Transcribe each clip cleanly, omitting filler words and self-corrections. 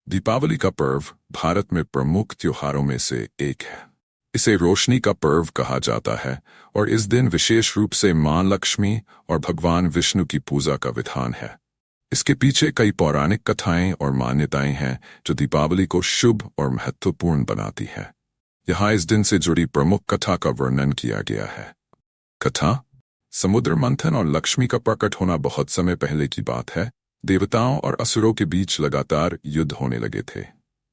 दीपावली का पर्व भारत में प्रमुख त्योहारों में से एक है। इसे रोशनी का पर्व कहा जाता है और इस दिन विशेष रूप से मां लक्ष्मी और भगवान विष्णु की पूजा का विधान है। इसके पीछे कई पौराणिक कथाएं और मान्यताएं हैं जो दीपावली को शुभ और महत्वपूर्ण बनाती है। यहाँ इस दिन से जुड़ी प्रमुख कथा का वर्णन किया गया है। कथा: समुद्र मंथन और लक्ष्मी का प्रकट होना बहुत समय पहले की बात है। देवताओं और असुरों के बीच लगातार युद्ध होने लगे थे।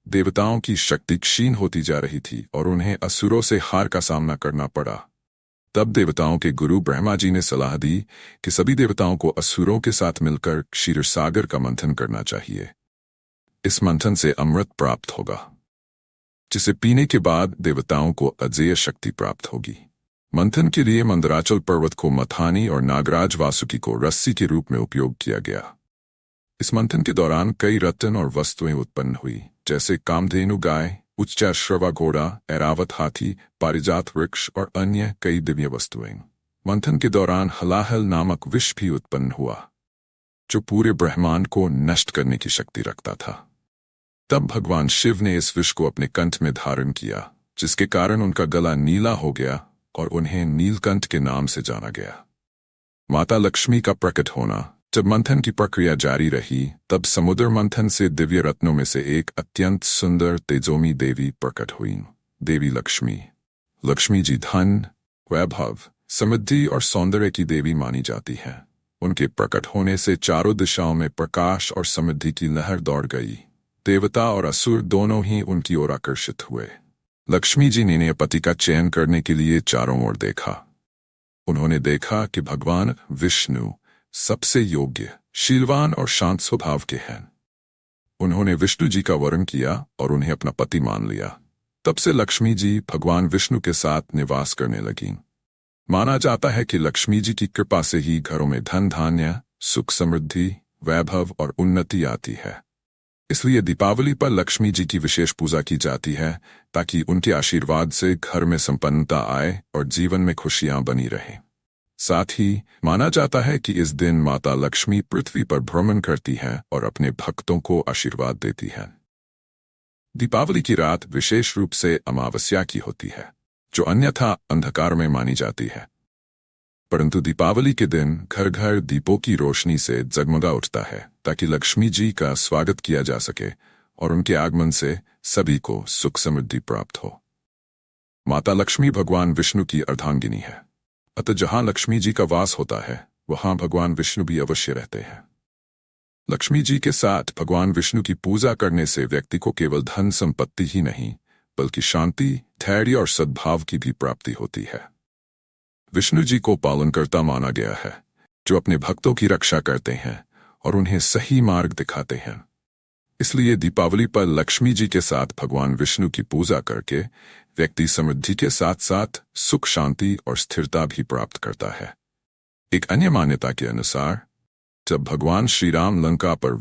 देवताओं की शक्ति क्षीण होती जा रही थी और उन्हें असुरों से हार का सामना करना पड़ा। तब देवताओं के गुरु ब्रह्मा जी ने सलाह दी कि सभी देवताओं को असुरों के साथ मिलकर क्षीर सागर का मंथन करना चाहिए। इस मंथन से अमृत प्राप्त होगा, जिसे पीने के बाद देवताओं को अजेय शक्ति प्राप्त होगी। मंथन के लिए मंदराचल पर्वत को मथानी और नागराज वासुकी को रस्सी के रूप में उपयोग किया गया। इस मंथन के दौरान कई रत्न और वस्तुएं उत्पन्न हुई, जैसे कामधेनु गाय, उच्चैश्रवा घोड़ा, ऐरावत हाथी, पारिजात वृक्ष और अन्य कई दिव्य वस्तुएं। मंथन के दौरान हलाहल नामक विष भी उत्पन्न हुआ, जो पूरे ब्रह्मांड को नष्ट करने की शक्ति रखता था। तब भगवान शिव ने इस विष को अपने कंठ में धारण किया, जिसके कारण उनका गला नीला हो गया और उन्हें नीलकंठ के नाम से जाना गया। माता लक्ष्मी का प्रकट होना: जब मंथन की प्रक्रिया जारी रही, तब समुद्र मंथन से दिव्य रत्नों में से एक अत्यंत सुंदर तेजोमी देवी प्रकट हुई। देवी लक्ष्मी। लक्ष्मी जी धन, वैभव, समृद्धि और सौंदर्य की देवी मानी जाती है। उनके प्रकट होने से चारों दिशाओं में प्रकाश और समृद्धि की लहर दौड़ गई। देवता और असुर दोनों ही उनकी ओर आकर्षित हुए। लक्ष्मी जी ने पति का चयन करने के लिए चारों ओर देखा। उन्होंने देखा कि भगवान विष्णु सबसे योग्य, शीलवान और शांत स्वभाव के हैं। उन्होंने विष्णु जी का वरण किया और उन्हें अपना पति मान लिया। तब से लक्ष्मी जी भगवान विष्णु के साथ निवास करने लगीं। माना जाता है कि लक्ष्मी जी की कृपा से ही घरों में धन धान्य, सुख समृद्धि, वैभव और उन्नति आती है। इसलिए दीपावली पर लक्ष्मी जी की विशेष पूजा की जाती है, ताकि उनके आशीर्वाद से घर में संपन्नता आए और जीवन में खुशियां बनी रहें। साथ ही माना जाता है कि इस दिन माता लक्ष्मी पृथ्वी पर भ्रमण करती हैं और अपने भक्तों को आशीर्वाद देती हैं। दीपावली की रात विशेष रूप से अमावस्या की होती है, जो अन्यथा अंधकार में मानी जाती है। परंतु दीपावली के दिन घर घर दीपों की रोशनी से जगमगा उठता है, ताकि लक्ष्मी जी का स्वागत किया जा सके और उनके आगमन से सभी को सुख समृद्धि प्राप्त हो। माता लक्ष्मी भगवान विष्णु की अर्धांगिनी है, अतः जहां लक्ष्मी जी का वास होता है, वहां भगवान विष्णु भी अवश्य रहते हैं। लक्ष्मी जी के साथ भगवान विष्णु की पूजा करने से व्यक्ति को केवल धन संपत्ति ही नहीं, बल्कि शांति, धैर्य और सद्भाव की भी प्राप्ति होती है। विष्णु जी को पालनकर्ता माना गया है, जो अपने भक्तों की रक्षा करते हैं और उन्हें सही मार्ग दिखाते हैं। इसलिए दीपावली पर लक्ष्मी जी के साथ भगवान विष्णु की पूजा करके व्यक्ति समृद्धि के साथ साथ सुख, शांति और स्थिरता भी प्राप्त करता है। एक अन्य मान्यता के अनुसार, जब भगवान श्री राम लंका पर